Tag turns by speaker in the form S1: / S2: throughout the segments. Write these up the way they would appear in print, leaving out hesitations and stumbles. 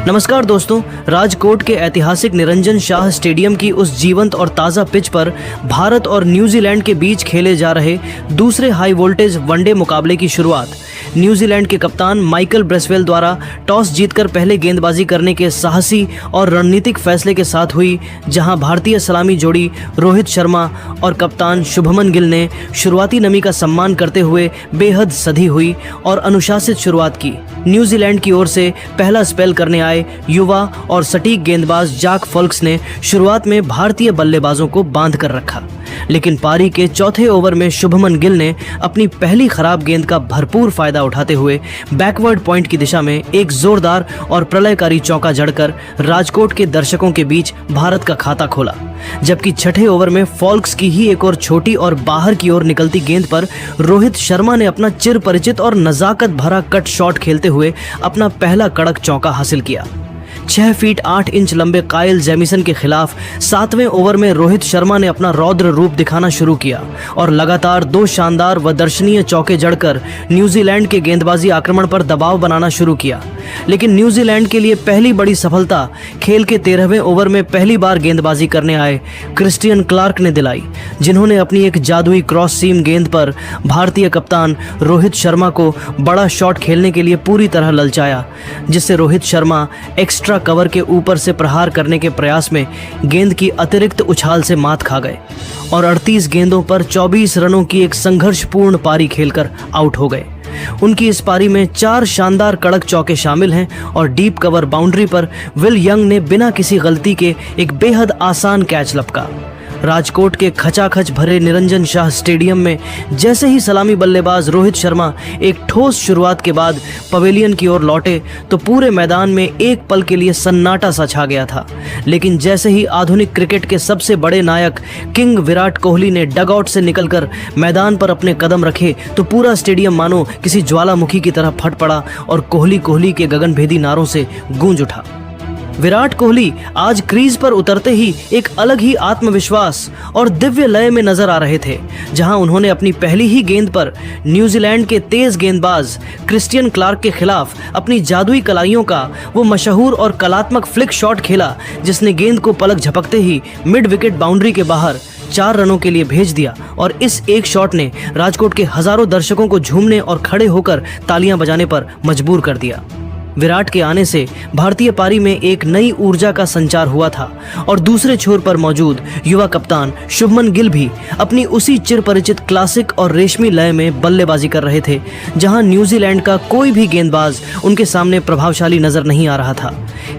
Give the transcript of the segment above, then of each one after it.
S1: नमस्कार दोस्तों, राजकोट के ऐतिहासिक निरंजन शाह स्टेडियम की उस जीवंत और ताज़ा पिच पर भारत और न्यूजीलैंड के बीच खेले जा रहे दूसरे हाई वोल्टेज वनडे मुकाबले की शुरुआत न्यूजीलैंड के कप्तान माइकल ब्रेसवेल द्वारा टॉस जीतकर पहले गेंदबाजी करने के साहसी और रणनीतिक फैसले के साथ हुई, जहां भारतीय सलामी जोड़ी रोहित शर्मा और कप्तान शुभमन गिल ने शुरुआती नमी का सम्मान करते हुए बेहद सधी हुई और अनुशासित शुरुआत की। न्यूजीलैंड की ओर से पहला स्पेल करने आए युवा और सटीक गेंदबाज जैक फोल्क्स ने शुरुआत में भारतीय बल्लेबाजों को बांध कर रखा, लेकिन पारी के चौथे ओवर में शुभमन गिल ने अपनी पहली खराब गेंद का भरपूर फायदा उठाते हुए बैकवर्ड पॉइंट की दिशा में एक जोरदार और प्रलयकारी चौका जड़कर राजकोट के दर्शकों के बीच भारत का खाता खोला। जबकि छठे ओवर में फोल्क्स की ही एक और छोटी और बाहर की ओर निकलती गेंद पर रोहित शर्मा ने अपना चिर परिचित और नजाकत भरा कट शॉट खेलते हुए अपना पहला कड़क चौका हासिल किया। 6 फीट 8 इंच लंबे काइल जेमिसन के खिलाफ 7वें ओवर में रोहित शर्मा ने अपना रौद्र रूप दिखाना शुरू किया और लगातार 2 शानदार व दर्शनीय चौके जड़कर न्यूजीलैंड के गेंदबाजी आक्रमण पर दबाव बनाना शुरू किया। लेकिन न्यूजीलैंड के लिए पहली बड़ी सफलता खेल के 13वें ओवर में पहली बार गेंदबाजी करने आए क्रिस्टियन क्लार्क ने दिलाई, जिन्होंने अपनी एक जादुई क्रॉस सीम गेंद पर भारतीय कप्तान रोहित शर्मा को बड़ा शॉट खेलने के लिए पूरी तरह ललचाया, जिससे रोहित शर्मा एक्स्ट्रा कवर के ऊपर से प्रहार करने के प्रयास में गेंद की अतिरिक्त उछाल से मात खा गए और 38 गेंदों पर 24 रनों की एक संघर्षपूर्ण पारी खेलकर आउट हो गए। उनकी इस पारी में 4 शानदार कड़क चौके शामिल हैं और डीप कवर बाउंड्री पर विल यंग ने बिना किसी गलती के एक बेहद आसान कैच लपका। राजकोट के खचाखच भरे निरंजन शाह स्टेडियम में जैसे ही सलामी बल्लेबाज रोहित शर्मा एक ठोस शुरुआत के बाद पवेलियन की ओर लौटे तो पूरे मैदान में एक पल के लिए सन्नाटा सा छा गया था। लेकिन जैसे ही आधुनिक क्रिकेट के सबसे बड़े नायक किंग विराट कोहली ने डगआउट से निकलकर मैदान पर अपने कदम रखे तो पूरा स्टेडियम मानो किसी ज्वालामुखी की तरह फट पड़ा और कोहली के गगनभेदी नारों से गूंज उठा। विराट कोहली आज क्रीज पर उतरते ही एक अलग ही आत्मविश्वास और दिव्य लय में नजर आ रहे थे, जहां उन्होंने अपनी पहली ही गेंद पर न्यूजीलैंड के तेज गेंदबाज क्रिस्टियन क्लार्क के खिलाफ अपनी जादुई कलाइयों का वो मशहूर और कलात्मक फ्लिक शॉट खेला, जिसने गेंद को पलक झपकते ही मिड विकेट बाउंड्री के बाहर 4 रनों के लिए भेज दिया और इस एक शॉट ने राजकोट के हजारों दर्शकों को झूमने और खड़े होकर तालियां बजाने पर मजबूर कर दिया। विराट के आने से भारतीय पारी में एक नई ऊर्जा का संचार हुआ था और दूसरे छोर पर मौजूद युवा कप्तान शुभमन गिल भी अपनी उसी चिरपरिचित क्लासिक और रेशमी लय में बल्लेबाजी कर रहे थे, जहां न्यूजीलैंड का कोई भी गेंदबाज उनके सामने प्रभावशाली नजर नहीं आ रहा था।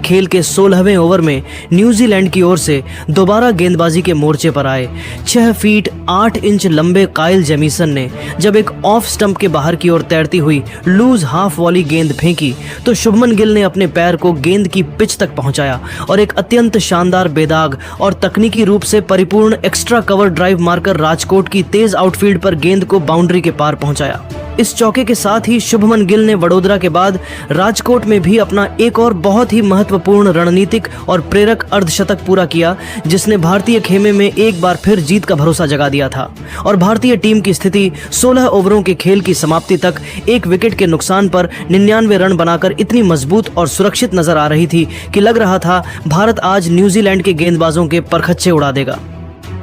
S1: खेल के 16वें ओवर में न्यूजीलैंड की ओर से दोबारा गेंदबाजी के मोर्चे पर आए 6 फीट 8 इंच लंबे काइल जेमिसन ने जब एक ऑफ स्टंप के बाहर की ओर तैरती हुई लूज हाफ वॉली गेंद फेंकी तो शुभमन गिल ने अपने पैर को गेंद की पिच तक पहुंचाया और एक अत्यंत शानदार बेदाग और तकनीकी रूप से परिपूर्ण एक्स्ट्रा कवर ड्राइव मारकर राजकोट की तेज आउटफील्ड पर गेंद को बाउंड्री के पार पहुंचाया। इस चौके के साथ ही शुभमन गिल ने वडोदरा के बाद राजकोट में भी अपना एक और बहुत ही महत्वपूर्ण रणनीतिक और प्रेरक अर्धशतक पूरा किया, जिसने भारतीय खेमे में एक बार फिर जीत का भरोसा जगा दिया था और भारतीय टीम की स्थिति 16 ओवरों के खेल की समाप्ति तक 1 विकेट के नुकसान पर 99 रन बनाकर इतनी मजबूत और सुरक्षित नजर आ रही थी कि लग रहा था भारत आज न्यूजीलैंड के गेंदबाजों के परखच्चे उड़ा देगा।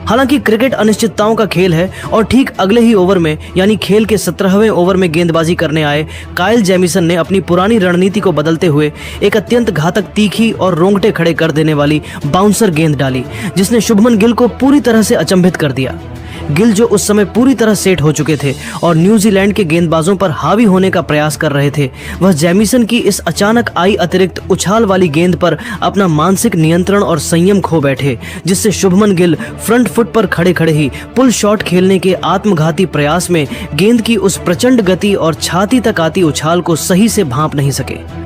S1: हालांकि क्रिकेट अनिश्चितताओं का खेल है और ठीक अगले ही ओवर में यानी खेल के 17वें ओवर में गेंदबाजी करने आए काइल जेमिसन ने अपनी पुरानी रणनीति को बदलते हुए एक अत्यंत घातक, तीखी और रोंगटे खड़े कर देने वाली बाउंसर गेंद डाली, जिसने शुभमन गिल को पूरी तरह से अचंभित कर दिया। गिल जो उस समय पूरी तरह सेट हो चुके थे और न्यूजीलैंड के गेंदबाजों पर हावी होने का प्रयास कर रहे थे, वह जेमिसन की इस अचानक आई अतिरिक्त उछाल वाली गेंद पर अपना मानसिक नियंत्रण और संयम खो बैठे, जिससे शुभमन गिल फ्रंट फुट पर खड़े खड़े ही पुल शॉट खेलने के आत्मघाती प्रयास में गेंद की उस प्रचंड गति और छाती तक आती उछाल को सही से भांप नहीं सके।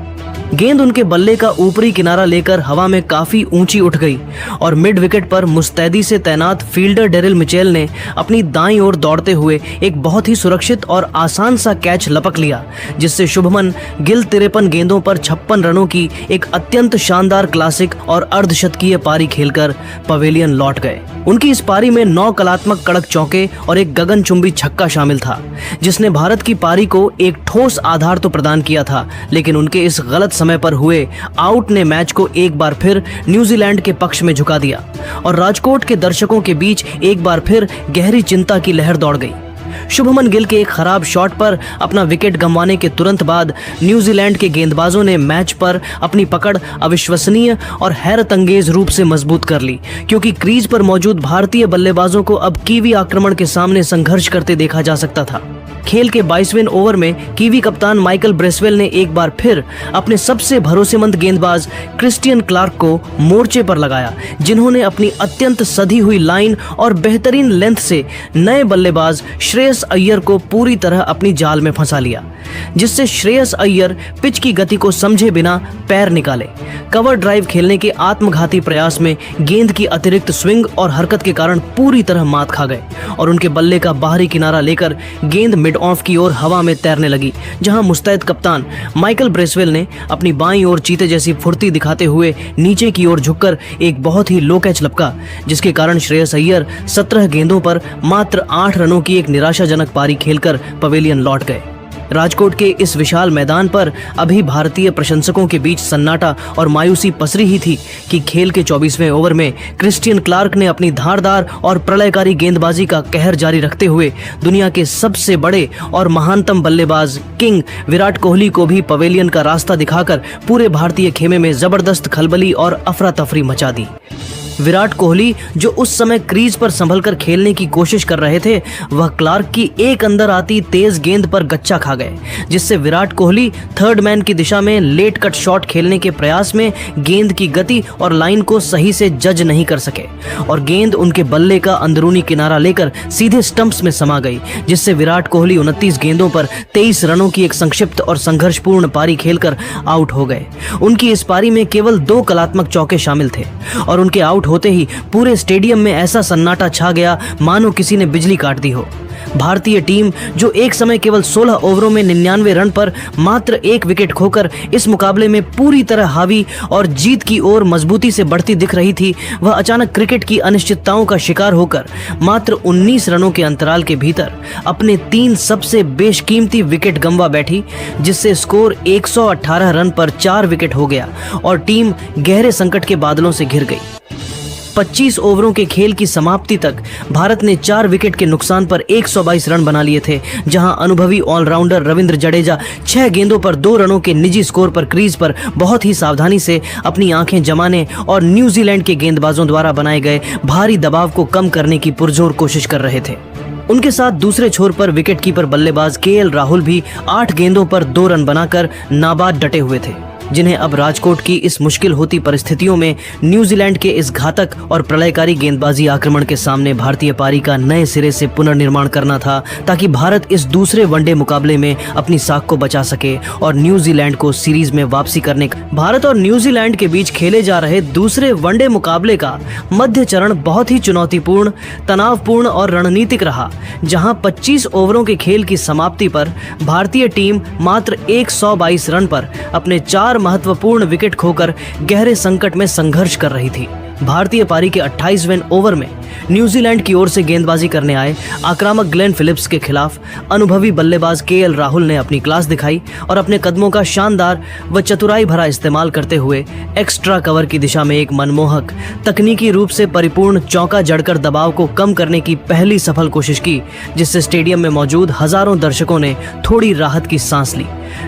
S1: गेंद उनके बल्ले का ऊपरी किनारा लेकर हवा में काफी ऊंची उठ गई और मिड विकेट पर मुस्तैदी से तैनात फील्डर डेरिल मिचेल ने अपनी दाईं ओर दौड़ते हुए एक बहुत ही सुरक्षित और आसान सा कैच लपक लिया, जिससे शुभमन गिल 53 गेंदों पर 56 रनों की एक अत्यंत शानदार क्लासिक और अर्धशतकीय पारी खेलकर पवेलियन लौट गए। उनकी इस पारी में 9 कलात्मक कड़क चौके और एक गगनचुंबी छक्का शामिल था, जिसने भारत की पारी को एक ठोस आधार तो प्रदान किया था, लेकिन उनके इस गलत समय पर हुए आउट ने मैच को एक बार फिर न्यूजीलैंड के पक्ष में झुका दिया और राजकोट के दर्शकों के बीच एक बार फिर गहरी चिंता की लहर दौड़ गई। शुभमन गिल के एक खराब शॉट पर अपना विकेट गंवाने के तुरंत बाद न्यूजीलैंड के गेंदबाजों ने मैच पर अपनी पकड़ अविश्वसनीय और हैरतअंगेज रूप से मजबूत कर ली, क्योंकि क्रीज पर मौजूद भारतीय बल्लेबाजों को अब कीवी आक्रमण के सामने संघर्ष करते देखा जा सकता था। खेल के 22वें ओवर में कीवी कप्तान माइकल ब्रेसवेल ने एक बार फिर अपने सबसे भरोसेमंद गेंदबाज क्रिस्टियन क्लार्क को मोर्चे पर लगाया, जिन्होंने अपनी अत्यंत सधी हुई लाइन और बेहतरीन लेंथ से नए बल्लेबाज श्रेयस अय्यर को पूरी तरह अपनी जाल में फंसा लिया, जिससे श्रेयस अय्यर पिच की गति को समझे बिना पैर निकाले। कवर ड्राइव खेलने के आत्मघाती प्रयास में गेंद की अतिरिक्त स्विंग और हरकत के कारण पूरी तरह मात खा गए और उनके बल्ले का बाहरी किनारा लेकर गेंद मिड ऑफ की ओर हवा में तैरने लगी, जहां मुस्तैद कप्तान माइकल ब्रेसवेल ने अपनी बाईं ओर चीते जैसी फुर्ती दिखाते हुए नीचे की ओर झुककर एक बहुत ही लो कैच लपका, जिसके कारण श्रेयस अय्यर 17 गेंदों पर मात्र 8 रनों की एक निराशाजनक पारी खेलकर पवेलियन लौट गए। राजकोट के इस विशाल मैदान पर अभी भारतीय प्रशंसकों के बीच सन्नाटा और मायूसी पसरी ही थी कि खेल के 24वें ओवर में क्रिस्टियन क्लार्क ने अपनी धारदार और प्रलयकारी गेंदबाजी का कहर जारी रखते हुए दुनिया के सबसे बड़े और महानतम बल्लेबाज किंग विराट कोहली को भी पवेलियन का रास्ता दिखाकर पूरे भारतीय खेमे में जबरदस्त खलबली और अफरा तफरी मचा दी। विराट कोहली, जो उस समय क्रीज पर संभलकर खेलने की कोशिश कर रहे थे, वह क्लार्क की एक अंदर आती तेज गेंद पर गच्चा खा गए, जिससे विराट कोहली थर्ड मैन की दिशा में लेट कट शॉट खेलने के प्रयास में गेंद की गति और लाइन को सही से जज नहीं कर सके और गेंद उनके बल्ले का अंदरूनी किनारा लेकर सीधे स्टंप्स में समा गई, जिससे विराट कोहली 29 गेंदों पर 23 रनों की एक संक्षिप्त और संघर्षपूर्ण पारी खेलकर आउट हो गए। उनकी इस पारी में केवल 2 कलात्मक चौके शामिल थे और उनके आउट होते ही पूरे स्टेडियम में ऐसा सन्नाटा छा गया मानो किसी ने बिजली काट दी हो। भारतीय टीम, जो एक समय केवल 16 ओवरों में 99 रन पर मात्र 1 विकेट खोकर इस मुकाबले में पूरी तरह हावी और जीत की ओर मजबूती से बढ़ती दिख रही थी, वह अचानक क्रिकेट की अनिश्चितताओं का शिकार होकर मात्र 19 रनों के अंतराल के भीतर अपने 3 सबसे बेशकीमती विकेट गंवा बैठी, जिससे स्कोर 118 रन पर 4 विकेट हो गया और टीम गहरे संकट के बादलों से घिर गई। 25 ओवरों के खेल की समाप्ति तक भारत ने 4 विकेट के नुकसान पर 122 रन बना लिए थे, जहां अनुभवी ऑलराउंडर रविंद्र जडेजा 6 गेंदों पर 2 रनों के निजी स्कोर पर क्रीज पर बहुत ही सावधानी से अपनी आंखें जमाने और न्यूजीलैंड के गेंदबाजों द्वारा बनाए गए भारी दबाव को कम करने की पुरजोर कोशिश कर रहे थे। उनके साथ दूसरे छोर पर विकेटकीपर बल्लेबाज केएल राहुल भी 8 गेंदों पर 2 रन बनाकर नाबाद डटे हुए थे, जिन्हें अब राजकोट की इस मुश्किल होती परिस्थितियों में न्यूजीलैंड के इस घातक और प्रलयकारी गेंदबाजी आक्रमण के सामने भारतीय पारी का नए सिरे से पुनर्निर्माण करना था, ताकि भारत इस दूसरे वनडे मुकाबले में अपनी साख को बचा सके और न्यूजीलैंड को सीरीज में वापसी करने का। भारत और न्यूजीलैंड के बीच खेले जा रहे दूसरे वनडे मुकाबले का मध्य चरण बहुत ही चुनौतीपूर्ण, तनावपूर्ण और रणनीतिक रहा, जहां 25 ओवरों के खेल की समाप्ति पर भारतीय टीम मात्र 122 रन पर अपने 4 महत्वपूर्ण विकेट खोकर गहरे संकट में संघर्ष कर रही थी। भारतीय पारी के 28वें ओवर में न्यूजीलैंड की ओर से गेंदबाजी करने आए आक्रामक ग्लेन फिलिप्स के खिलाफ अनुभवी बल्लेबाज केएल राहुल ने अपनी क्लास दिखाई और अपने कदमों का शानदार व चतुराई भरा इस्तेमाल करते हुए एक्स्ट्रा कवर की दिशा में एक मनमोहक, तकनीकी रूप से परिपूर्ण चौका जड़कर दबाव को कम करने की पहली सफल कोशिश की, जिससे स्टेडियम में मौजूद हजारों दर्शकों ने थोड़ी राहत की सांस ली।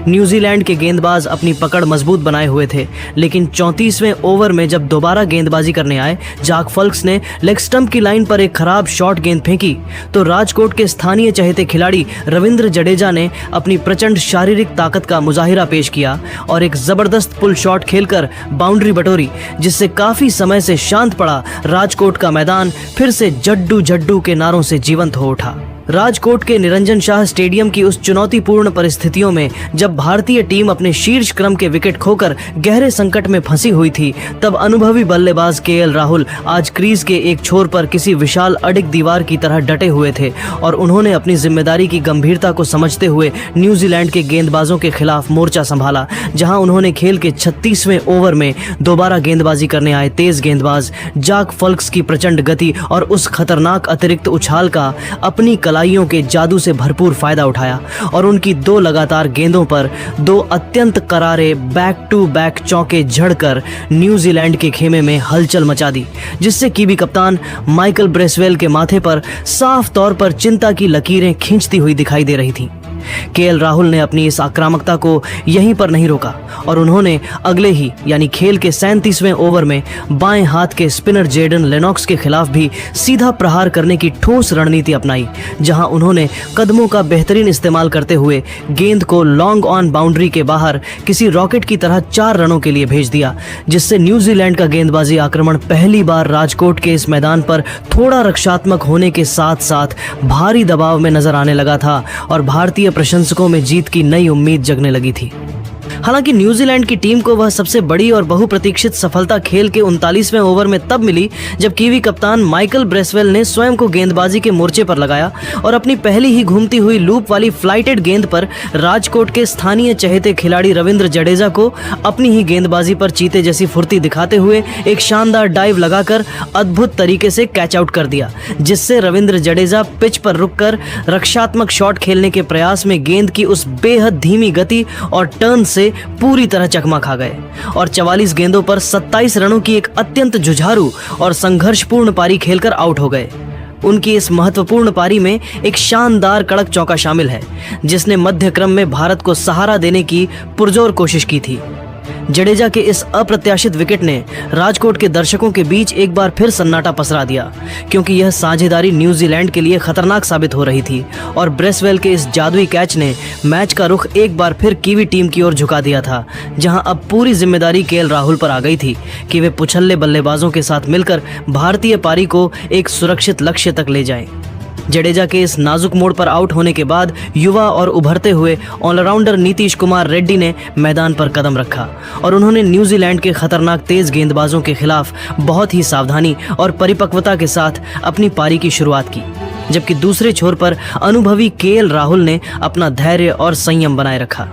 S1: न्यूजीलैंड के गेंदबाज अपनी पकड़ मजबूत बनाए हुए थे, लेकिन 34वें ओवर में जब दोबारा गेंदबाजी करने आए, जाक फल्क्स ने लेग स्टंप की लाइन पर एक खराब शॉट गेंद फेंकी तो राजकोट के स्थानीय चहेते खिलाड़ी रविंद्र जडेजा ने अपनी प्रचंड शारीरिक ताकत का मुजाहिरा पेश किया और एक जबरदस्त पुल शॉट खेलकर बाउंड्री बटोरी, जिससे काफी समय से शांत पड़ा राजकोट का मैदान फिर से जड्डू जड्डू के नारों से जीवंत हो उठा। राजकोट के निरंजन शाह स्टेडियम की उस चुनौतीपूर्ण परिस्थितियों में जब भारतीय टीम अपने शीर्ष क्रम के विकेट खोकर गहरे संकट में फंसी हुई थी, तब अनुभवी बल्लेबाज केएल राहुल आज क्रीज के एक छोर पर किसी विशाल अडिग दीवार की तरह डटे हुए थे और उन्होंने अपनी जिम्मेदारी की गंभीरता को समझते हुए न्यूजीलैंड के गेंदबाजों के खिलाफ मोर्चा संभाला, जहां उन्होंने खेल के 36वें ओवर में दोबारा गेंदबाजी करने आए तेज गेंदबाज जाक फल्क्स की प्रचंड गति और उस खतरनाक अतिरिक्त उछाल का अपनी तलाइयों के जादू से भरपूर फायदा उठाया और उनकी 2 लगातार गेंदों पर 2 अत्यंत करारे बैक टू बैक चौके झड़कर न्यूजीलैंड के खेमे में हलचल मचा दी, जिससे कीवी कप्तान माइकल ब्रेसवेल के माथे पर साफ तौर पर चिंता की लकीरें खींचती हुई दिखाई दे रही थीं। केएल राहुल ने अपनी इस आक्रामकता को यहीं पर नहीं रोका और उन्होंने अगले ही यानी खेल के 37वें ओवर में बाएं हाथ के स्पिनर जेडन लेनॉक्स के खिलाफ भी सीधा प्रहार करने की ठोस रणनीति अपनाई, जहां उन्होंने कदमों का बेहतरीन इस्तेमाल करते हुए गेंद को लॉन्ग ऑन बाउंड्री के बाहर किसी रॉकेट की तरह 4 रनों के लिए भेज दिया, जिससे न्यूजीलैंड का गेंदबाजी आक्रमण पहली बार राजकोट के इस मैदान पर थोड़ा रक्षात्मक होने के साथ साथ भारी दबाव में नजर आने लगा था और भारतीय प्रशंसकों में जीत की नई उम्मीद जगने लगी थी। हालांकि न्यूजीलैंड की टीम को वह सबसे बड़ी और बहुप्रतीक्षित सफलता खेल के 39वें ओवर में तब मिली जब कीवी कप्तान माइकल ब्रेसवेल ने स्वयं को गेंदबाजी के मोर्चे पर लगाया और अपनी पहली ही घूमती हुई लूप वाली फ्लाइटेड गेंद पर राजकोट के स्थानीय चहेते खिलाड़ी रविंद्र जडेजा को अपनी ही गेंदबाजी पर चीते जैसी फुर्ती दिखाते हुए एक शानदार डाइव लगाकर अद्भुत तरीके से कैच आउट कर दिया, जिससे रविंद्र जडेजा पिच पर रुककर रक्षात्मक शॉट खेलने के प्रयास में गेंद की उस बेहद धीमी गति और टर्न से पूरी तरह चकमा खा गए और 44 गेंदों पर 27 रनों की एक अत्यंत जुझारू और संघर्षपूर्ण पारी खेलकर आउट हो गए। उनकी इस महत्वपूर्ण पारी में एक शानदार कड़क चौका शामिल है, जिसने मध्य क्रम में भारत को सहारा देने की पुरजोर कोशिश की थी। जडेजा के इस अप्रत्याशित विकेट ने राजकोट के दर्शकों के बीच एक बार फिर सन्नाटा पसरा दिया, क्योंकि यह साझेदारी न्यूजीलैंड के लिए खतरनाक साबित हो रही थी और ब्रेसवेल के इस जादुई कैच ने मैच का रुख एक बार फिर कीवी टीम की ओर झुका दिया था, जहां अब पूरी जिम्मेदारी केएल राहुल पर आ गई थी कि वे पुछल्ले बल्लेबाजों के साथ मिलकर भारतीय पारी को एक सुरक्षित लक्ष्य तक ले जाएं। जडेजा के इस नाजुक मोड़ पर आउट होने के बाद युवा और उभरते हुए ऑलराउंडर नीतीश कुमार रेड्डी ने मैदान पर कदम रखा और उन्होंने न्यूजीलैंड के खतरनाक तेज गेंदबाजों के खिलाफ बहुत ही सावधानी और परिपक्वता के साथ अपनी पारी की शुरुआत की, जबकि दूसरे छोर पर अनुभवी केएल राहुल ने अपना धैर्य और संयम बनाए रखा।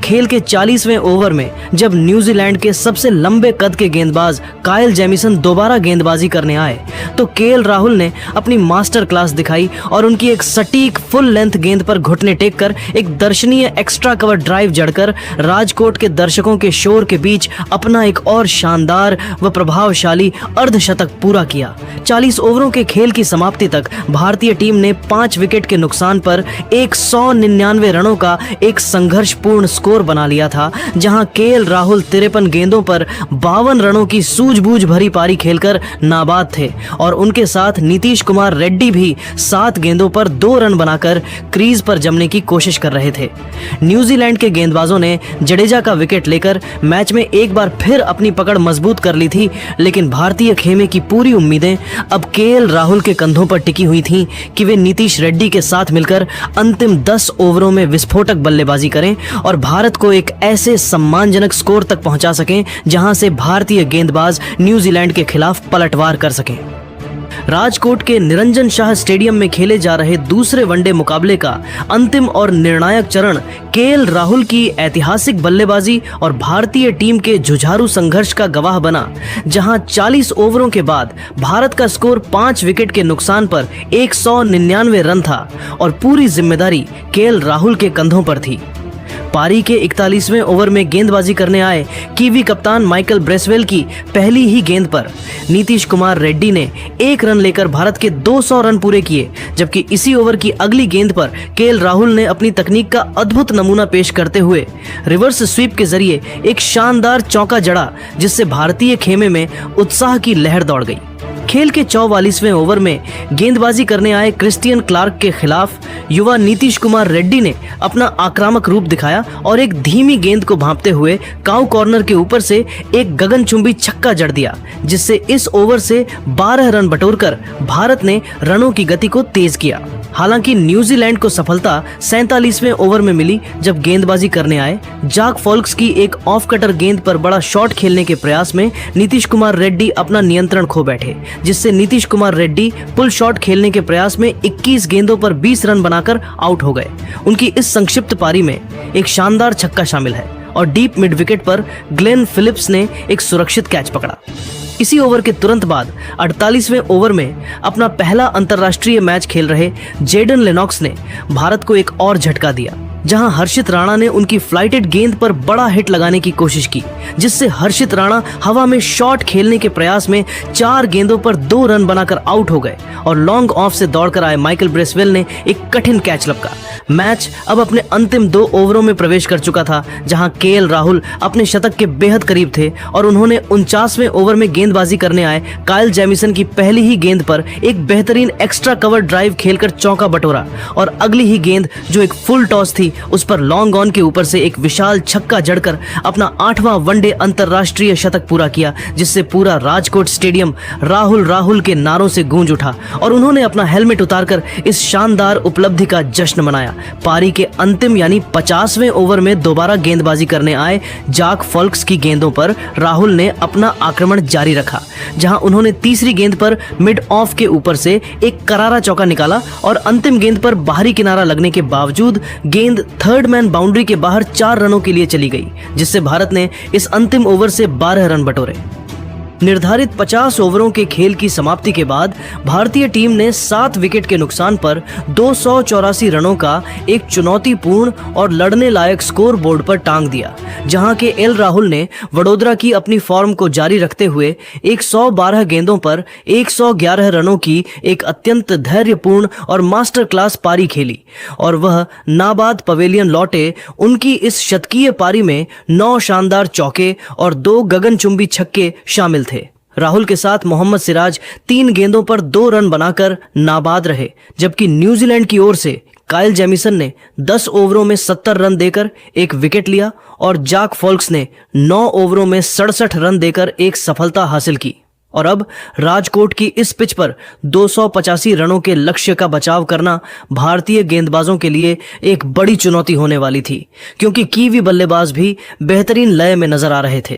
S1: खेल के 40वें ओवर में जब न्यूजीलैंड के सबसे लंबे कद के गेंदबाज काइल जेमिसन दोबारा गेंदबाजी करने आए तो केएल राहुल ने अपनी मास्टर क्लास दिखाई और उनकी एक सटीक फुल लेंथ गेंद पर घुटने टेककर एक दर्शनीय एक्स्ट्रा कवर ड्राइव जड़कर राजकोट के दर्शकों के शोर के बीच अपना एक और शानदार व प्रभावशाली अर्धशतक पूरा किया। 40 ओवरों के खेल की समाप्ति तक भारतीय टीम ने 5 विकेट के नुकसान पर 199 रनों का एक संघर्षपूर्ण स्कोर बना लिया था, जहां केएल राहुल 53 गेंदों पर 52 रनों की सूझबूझ भरी पारी खेलकर नाबाद थे और उनके साथ नीतीश कुमार रेड्डी भी 7 गेंदों पर 2 रन बनाकर क्रीज पर जमने की कोशिश कर रहे थे। न्यूजीलैंड के गेंदबाजों ने जडेजा का विकेट लेकर मैच में एक बार फिर अपनी पकड़ मजबूत कर ली थी, लेकिन भारतीय खेमे की पूरी उम्मीदें अब केएल राहुल के कंधों पर टिकी हुई थीं कि वे नीतीश रेड्डी के साथ मिलकर अंतिम 10 ओवरों में विस्फोटक बल्लेबाजी करें और भारत को एक ऐसे सम्मानजनक स्कोर तक पहुंचा सकें जहां से भारतीय गेंदबाज न्यूजीलैंड के खिलाफ पलटवार कर सकें। राजकोट के निरंजन शाह स्टेडियम में खेले जा रहे दूसरे वनडे मुकाबले का अंतिम और निर्णायक चरण केएल राहुल की ऐतिहासिक बल्लेबाजी और भारतीय टीम के जुझारू संघर्ष का गवाह बना, जहां 40 ओवरों के बाद भारत का स्कोर 5 विकेट के नुकसान पर 199 रन था और पूरी जिम्मेदारी केएल राहुल के कंधों पर थी। पारी के 41वें ओवर में गेंदबाजी करने आए कीवी कप्तान माइकल ब्रेसवेल की पहली ही गेंद पर नीतीश कुमार रेड्डी ने 1 रन लेकर भारत के 200 रन पूरे किए, जबकि इसी ओवर की अगली गेंद पर केएल राहुल ने अपनी तकनीक का अद्भुत नमूना पेश करते हुए रिवर्स स्वीप के जरिए एक शानदार चौका जड़ा, जिससे भारतीय खेमे में उत्साह की लहर दौड़ गई। खेल के 44वें ओवर में गेंदबाजी करने आए क्रिस्टियन क्लार्क के खिलाफ युवा नीतीश कुमार रेड्डी ने अपना आक्रामक रूप दिखाया और एक धीमी गेंद को भांपते हुए काउ कॉर्नर के ऊपर से एक गगनचुंबी छक्का जड़ दिया, जिससे इस ओवर से 12 रन बटोरकर भारत ने रनों की गति को तेज किया। हालांकि न्यूजीलैंड को सफलता 47वें ओवर में मिली जब गेंदबाजी करने आए जाक फॉल्क्स की एक ऑफ कटर गेंद पर बड़ा शॉट खेलने के प्रयास में नीतीश कुमार रेड्डी अपना नियंत्रण खो बैठे, जिससे नीतीश कुमार रेड्डी पुल शॉट खेलने के प्रयास में 21 गेंदों पर 20 रन बनाकर आउट हो गए। उनकी इस संक्षिप्त पारी में एक शानदार छक्का शामिल है और डीप मिड विकेट पर ग्लेन फिलिप्स ने एक सुरक्षित कैच पकड़ा। इसी ओवर के तुरंत बाद 48वें ओवर में अपना पहला अंतर्राष्ट्रीय मैच खेल रहे जेडन लेनॉक्स ने भारत को एक और झटका दिया, जहां हर्षित राणा ने उनकी फ्लाइटेड गेंद पर बड़ा हिट लगाने की कोशिश की, जिससे हर्षित राणा हवा में शॉट खेलने के प्रयास में 4 गेंदों पर 2 रन बनाकर आउट हो गए और लॉन्ग ऑफ से दौड़कर आए माइकल ब्रेसवेल ने एक कठिन कैच लपका। मैच अब अपने अंतिम 2 ओवरों में प्रवेश कर चुका था, जहां केएल राहुल अपने शतक के बेहद करीब थे और उन्होंने 49वें ओवर में गेंदबाजी करने आए काइल जेमिसन की पहली ही गेंद पर एक बेहतरीन एक्स्ट्रा कवर ड्राइव खेलकर चौका बटोरा और अगली ही गेंद जो एक फुल टॉस थी उस पर लॉन्ग ऑन के ऊपर से एक विशाल छक्का जड़कर अपना 8वां वनडे अंतर्राष्ट्रीय शतक पूरा किया, जिससे पूरा राजकोट स्टेडियम राहुल राहुल के नारों से गूंज उठा और उन्होंने अपना हेलमेट उतारकर इस शानदार उपलब्धि का जश्न मनाया। पारी के अंतिम यानी 50वें ओवर में दोबारा गेंदबाजी करने आए जाक फॉल्क्स की गेंदों पर राहुल ने अपना आक्रमण जारी रखा, जहां उन्होंने तीसरी गेंद पर मिड ऑफ के ऊपर से एक करारा चौका निकाला और अंतिम गेंद पर बाहरी किनारा लगने के बावजूद गेंद थर्ड मैन बाउंड्री के बाहर 4 रनों के लिए चली गई, जिससे भारत ने इस अंतिम ओवर से 12 रन बटोरे। निर्धारित 50 ओवरों के खेल की समाप्ति के बाद भारतीय टीम ने 7 विकेट के नुकसान पर 284 रनों का एक चुनौतीपूर्ण और लड़ने लायक स्कोर बोर्ड पर टांग दिया, जहां के एल राहुल ने वडोदरा की अपनी फॉर्म को जारी रखते हुए 112 गेंदों पर 111 रनों की एक अत्यंत धैर्यपूर्ण और मास्टर क्लास पारी खेली और वह नाबाद पवेलियन लौटे। उनकी इस शतकीय पारी में 9 शानदार चौके और 2 गगनचुंबी छक्के शामिल थे। राहुल के साथ मोहम्मद सिराज 3 गेंदों पर 2 रन बनाकर नाबाद रहे, जबकि न्यूजीलैंड की ओर से काइल जेमिसन ने 10 ओवरों में 70 रन देकर एक विकेट लिया और जाक फॉल्क्स ने 9 ओवरों में 67 रन देकर एक सफलता हासिल की। और अब राजकोट की इस पिच पर 285 रनों के लक्ष्य का बचाव करना भारतीय गेंदबाजों के लिए एक बड़ी चुनौती होने वाली थी, क्योंकि कीवी बल्लेबाज भी बेहतरीन लय में नजर आ रहे थे।